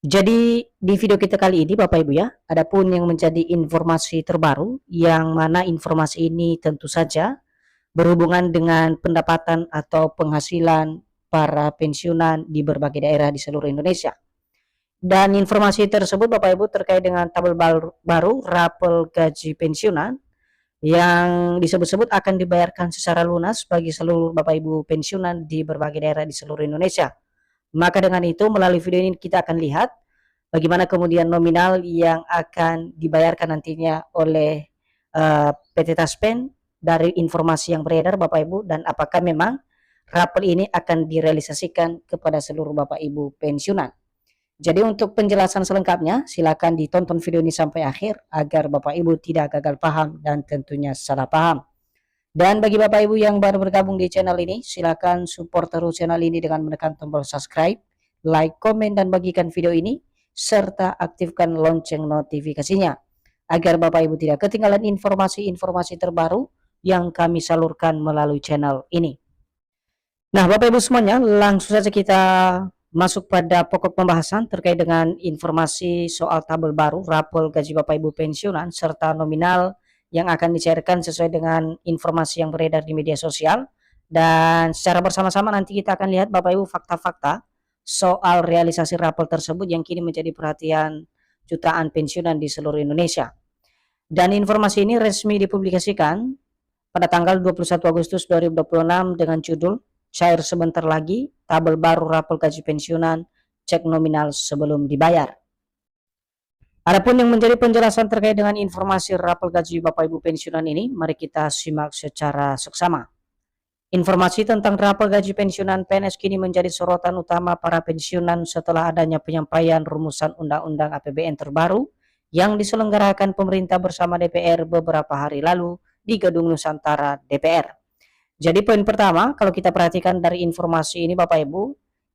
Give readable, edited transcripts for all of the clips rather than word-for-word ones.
Jadi di video kita kali ini Bapak Ibu ya, adapun yang menjadi informasi terbaru yang mana informasi ini tentu saja berhubungan dengan pendapatan atau penghasilan para pensiunan di berbagai daerah di seluruh Indonesia. Dan informasi tersebut Bapak Ibu terkait dengan tabel baru rapel gaji pensiunan yang disebut-sebut akan dibayarkan secara lunas bagi seluruh Bapak Ibu pensiunan di berbagai daerah di seluruh Indonesia. Maka dengan itu melalui video ini kita akan lihat bagaimana kemudian nominal yang akan dibayarkan nantinya oleh PT Taspen dari informasi yang beredar Bapak Ibu, dan apakah memang rapel ini akan direalisasikan kepada seluruh Bapak Ibu pensiunan. Jadi untuk penjelasan selengkapnya silakan ditonton video ini sampai akhir agar Bapak Ibu tidak gagal paham dan tentunya salah paham. Dan bagi Bapak Ibu yang baru bergabung di channel ini, silakan support terus channel ini dengan menekan tombol subscribe, like, komen, dan bagikan video ini, serta aktifkan lonceng notifikasinya, agar Bapak Ibu tidak ketinggalan informasi-informasi terbaru yang kami salurkan melalui channel ini. Nah Bapak Ibu semuanya, langsung saja kita masuk pada pokok pembahasan terkait dengan informasi soal tabel baru rapel gaji Bapak Ibu pensiunan serta nominal yang akan dicairkan sesuai dengan informasi yang beredar di media sosial. Dan secara bersama-sama nanti kita akan lihat Bapak Ibu fakta-fakta soal realisasi rapel tersebut yang kini menjadi perhatian jutaan pensiunan di seluruh Indonesia. Dan informasi ini resmi dipublikasikan pada tanggal 21 Agustus 2026 dengan judul "Cair sebentar lagi, tabel baru rapel gaji pensiunan, cek nominal sebelum dibayar". Adapun yang menjadi penjelasan terkait dengan informasi rapel gaji Bapak Ibu pensiunan ini, mari kita simak secara seksama. Informasi tentang rapel gaji pensiunan PNS kini menjadi sorotan utama para pensiunan setelah adanya penyampaian rumusan Undang-Undang APBN terbaru yang diselenggarakan pemerintah bersama DPR beberapa hari lalu di Gedung Nusantara DPR. Jadi poin pertama, kalau kita perhatikan dari informasi ini Bapak Ibu,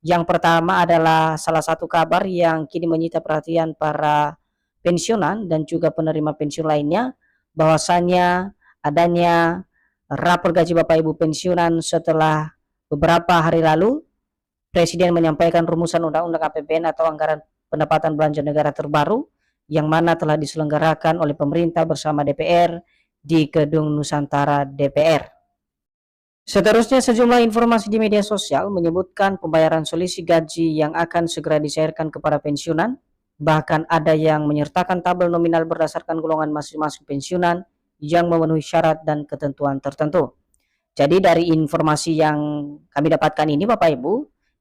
yang pertama adalah salah satu kabar yang kini menyita perhatian para pensiunan dan juga penerima pensiun lainnya, bahwasannya adanya rapor gaji Bapak Ibu pensiunan setelah beberapa hari lalu Presiden menyampaikan rumusan Undang-Undang APBN atau Anggaran Pendapatan Belanja Negara terbaru yang mana telah diselenggarakan oleh pemerintah bersama DPR di Gedung Nusantara DPR. Seterusnya, sejumlah informasi di media sosial menyebutkan pembayaran selisih gaji yang akan segera dicairkan kepada pensiunan, bahkan ada yang menyertakan tabel nominal berdasarkan golongan masing-masing pensiunan yang memenuhi syarat dan ketentuan tertentu. Jadi dari informasi yang kami dapatkan ini Bapak Ibu,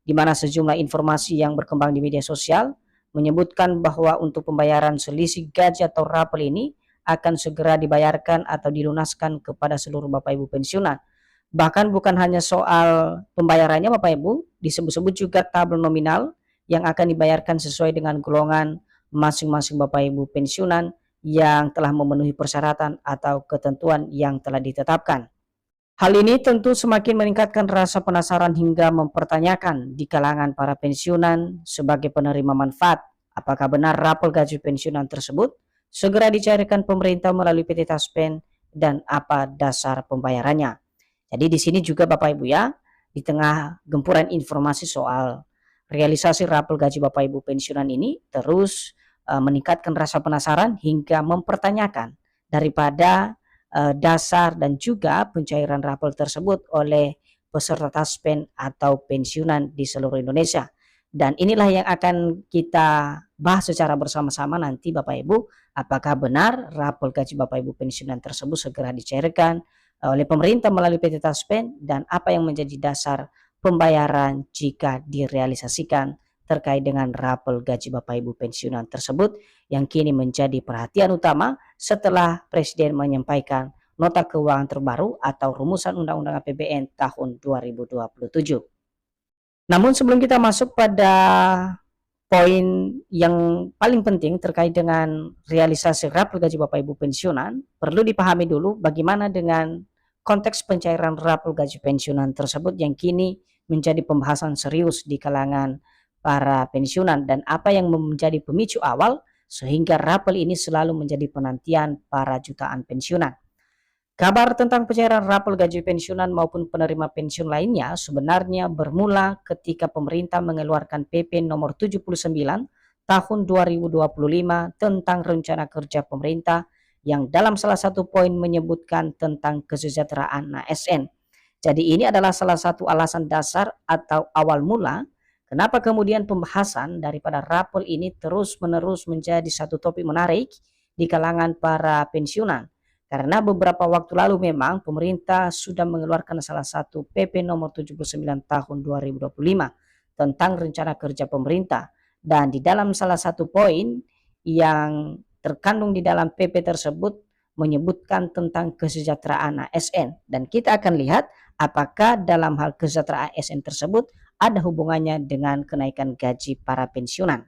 di mana sejumlah informasi yang berkembang di media sosial menyebutkan bahwa untuk pembayaran selisih gaji atau rapel ini akan segera dibayarkan atau dilunaskan kepada seluruh Bapak Ibu pensiunan. Bahkan bukan hanya soal pembayarannya Bapak Ibu, disebut-sebut juga tabel nominal yang akan dibayarkan sesuai dengan golongan masing-masing Bapak Ibu pensiunan yang telah memenuhi persyaratan atau ketentuan yang telah ditetapkan. Hal ini tentu semakin meningkatkan rasa penasaran hingga mempertanyakan di kalangan para pensiunan sebagai penerima manfaat, apakah benar rapel gaji pensiunan tersebut segera dicairkan pemerintah melalui PT Taspen dan apa dasar pembayarannya. Jadi di sini juga Bapak Ibu ya, di tengah gempuran informasi soal realisasi rapel gaji Bapak Ibu pensiunan ini terus meningkatkan rasa penasaran hingga mempertanyakan daripada dasar dan juga pencairan rapel tersebut oleh peserta Taspen atau pensiunan di seluruh Indonesia. Dan inilah yang akan kita bahas secara bersama-sama nanti Bapak Ibu, apakah benar rapel gaji Bapak Ibu pensiunan tersebut segera dicairkan oleh pemerintah melalui PT Taspen dan apa yang menjadi dasar pembayaran jika direalisasikan terkait dengan rapel gaji Bapak Ibu pensiunan tersebut yang kini menjadi perhatian utama setelah Presiden menyampaikan nota keuangan terbaru atau rumusan Undang-Undang APBN tahun 2027. Namun sebelum kita masuk pada poin yang paling penting terkait dengan realisasi rapel gaji Bapak Ibu pensiunan, perlu dipahami dulu bagaimana dengan konteks pencairan rapel gaji pensiunan tersebut yang kini menjadi pembahasan serius di kalangan para pensiunan dan apa yang menjadi pemicu awal sehingga rapel ini selalu menjadi penantian para jutaan pensiunan. Kabar tentang pencairan rapel gaji pensiunan maupun penerima pensiun lainnya sebenarnya bermula ketika pemerintah mengeluarkan PP nomor 79 tahun 2025 tentang rencana kerja pemerintah yang dalam salah satu poin menyebutkan tentang kesejahteraan ASN. Jadi ini adalah salah satu alasan dasar atau awal mula kenapa kemudian pembahasan daripada rapor ini terus-menerus menjadi satu topik menarik di kalangan para pensiunan. Karena beberapa waktu lalu memang pemerintah sudah mengeluarkan salah satu PP nomor 79 tahun 2025 tentang rencana kerja pemerintah. Dan di dalam salah satu poin yang terkandung di dalam PP tersebut menyebutkan tentang kesejahteraan ASN. Dan kita akan lihat apakah dalam hal kesejahteraan ASN tersebut ada hubungannya dengan kenaikan gaji para pensiunan.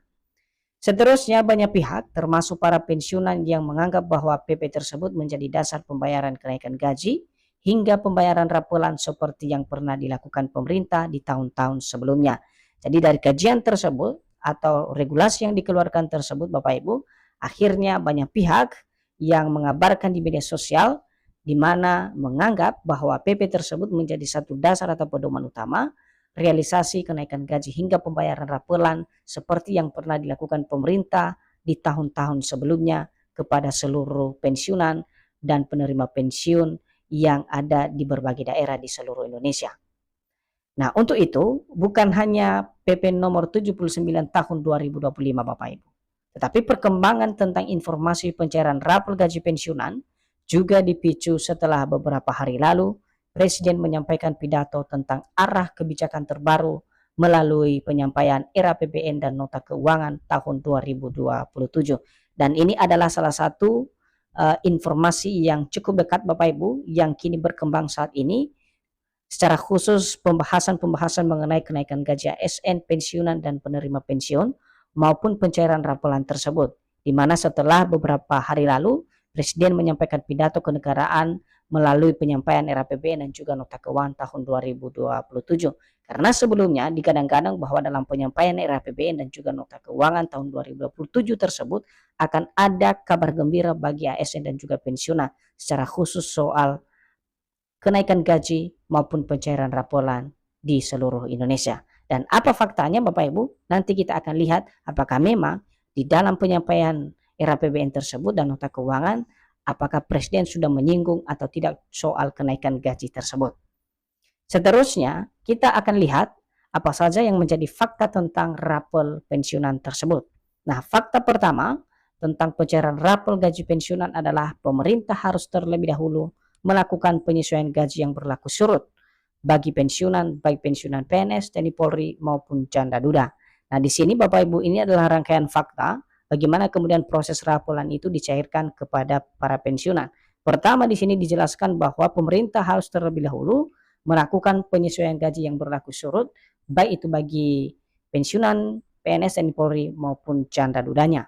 Seterusnya, banyak pihak termasuk para pensiunan yang menganggap bahwa PP tersebut menjadi dasar pembayaran kenaikan gaji hingga pembayaran rapelan seperti yang pernah dilakukan pemerintah di tahun-tahun sebelumnya. Jadi dari kajian tersebut atau regulasi yang dikeluarkan tersebut Bapak Ibu, akhirnya banyak pihak yang mengabarkan di media sosial di mana menganggap bahwa PP tersebut menjadi satu dasar atau pedoman utama realisasi kenaikan gaji hingga pembayaran rapelan seperti yang pernah dilakukan pemerintah di tahun-tahun sebelumnya kepada seluruh pensiunan dan penerima pensiun yang ada di berbagai daerah di seluruh Indonesia. Nah, untuk itu bukan hanya PP nomor 79 tahun 2025 Bapak Ibu, tetapi perkembangan tentang informasi pencairan rapel gaji pensiunan juga dipicu setelah beberapa hari lalu Presiden menyampaikan pidato tentang arah kebijakan terbaru melalui penyampaian RAPBN dan Nota Keuangan tahun 2027. Dan ini adalah salah satu informasi yang cukup dekat Bapak Ibu yang kini berkembang saat ini, secara khusus pembahasan mengenai kenaikan gaji ASN, pensiunan dan penerima pensiun maupun pencairan rapelan tersebut, di mana setelah beberapa hari lalu Presiden menyampaikan pidato kenegaraan melalui penyampaian RAPBN dan juga Nota Keuangan tahun 2027. Karena sebelumnya digadang-gadang bahwa dalam penyampaian RAPBN dan juga Nota Keuangan tahun 2027 tersebut akan ada kabar gembira bagi ASN dan juga pensiunan secara khusus soal kenaikan gaji maupun pencairan rapelan di seluruh Indonesia. Dan apa faktanya Bapak Ibu? Nanti kita akan lihat apakah memang di dalam penyampaian RAPBN tersebut dan Nota Keuangan apakah Presiden sudah menyinggung atau tidak soal kenaikan gaji tersebut. Seterusnya, kita akan lihat apa saja yang menjadi fakta tentang rapel pensiunan tersebut. Nah, fakta pertama tentang pencairan rapel gaji pensiunan adalah pemerintah harus terlebih dahulu melakukan penyesuaian gaji yang berlaku surut bagi pensiunan, baik pensiunan PNS, TNI Polri maupun janda duda. Nah, di sini Bapak Ibu ini adalah rangkaian fakta bagaimana kemudian proses rapelan itu dicairkan kepada para pensiunan. Pertama di sini dijelaskan bahwa pemerintah harus terlebih dahulu melakukan penyesuaian gaji yang berlaku surut, baik itu bagi pensiunan, PNS, TNI Polri maupun janda dudanya.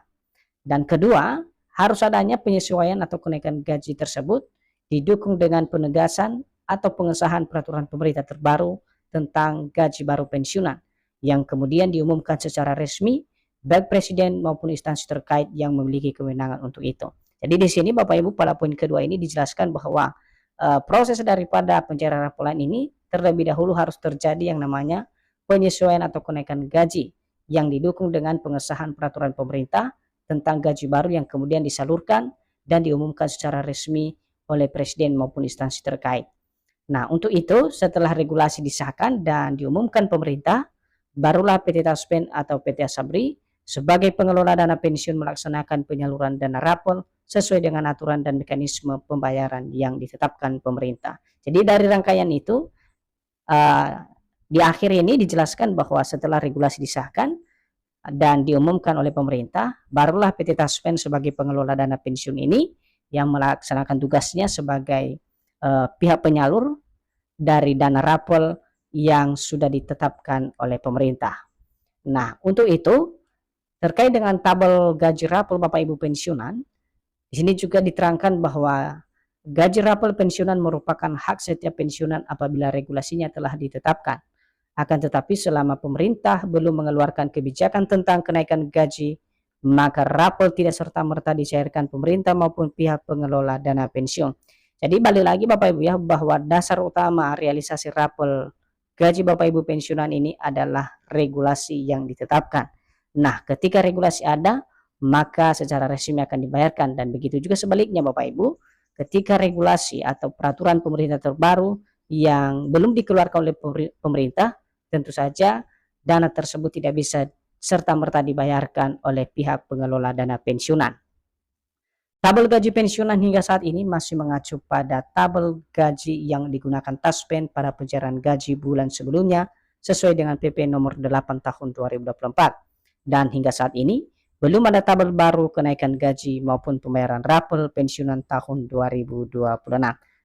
Dan kedua, harus adanya penyesuaian atau kenaikan gaji tersebut didukung dengan penegasan atau pengesahan peraturan pemerintah terbaru tentang gaji baru pensiunan yang kemudian diumumkan secara resmi baik Presiden maupun instansi terkait yang memiliki kewenangan untuk itu. Jadi di sini Bapak Ibu pada poin kedua ini dijelaskan bahwa proses daripada pencairan rapelan ini terlebih dahulu harus terjadi yang namanya penyesuaian atau kenaikan gaji yang didukung dengan pengesahan peraturan pemerintah tentang gaji baru yang kemudian disalurkan dan diumumkan secara resmi oleh Presiden maupun instansi terkait. Nah, untuk itu setelah regulasi disahkan dan diumumkan pemerintah, barulah PT Taspen atau PT Asabri sebagai pengelola dana pensiun melaksanakan penyaluran dana rapel sesuai dengan aturan dan mekanisme pembayaran yang ditetapkan pemerintah. Jadi dari rangkaian itu di akhir ini dijelaskan bahwa setelah regulasi disahkan dan diumumkan oleh pemerintah, barulah PT Taspen sebagai pengelola dana pensiun ini yang melaksanakan tugasnya sebagai pihak penyalur dari dana rapel yang sudah ditetapkan oleh pemerintah. Nah, untuk itu terkait dengan tabel gaji rapel Bapak Ibu pensiunan, di sini juga diterangkan bahwa gaji rapel pensiunan merupakan hak setiap pensiunan apabila regulasinya telah ditetapkan. Akan tetapi selama pemerintah belum mengeluarkan kebijakan tentang kenaikan gaji, maka rapel tidak serta-merta dicairkan pemerintah maupun pihak pengelola dana pensiun. Jadi balik lagi Bapak Ibu ya, bahwa dasar utama realisasi rapel gaji Bapak Ibu pensiunan ini adalah regulasi yang ditetapkan. Nah, ketika regulasi ada, maka secara resmi akan dibayarkan, dan begitu juga sebaliknya Bapak Ibu, ketika regulasi atau peraturan pemerintah terbaru yang belum dikeluarkan oleh pemerintah, tentu saja dana tersebut tidak bisa serta-merta dibayarkan oleh pihak pengelola dana pensiunan. Tabel gaji pensiunan hingga saat ini masih mengacu pada tabel gaji yang digunakan Taspen pada pencairan gaji bulan sebelumnya sesuai dengan PP nomor 8 tahun 2024. Dan hingga saat ini belum ada tabel baru kenaikan gaji maupun pembayaran rapel pensiunan tahun 2026.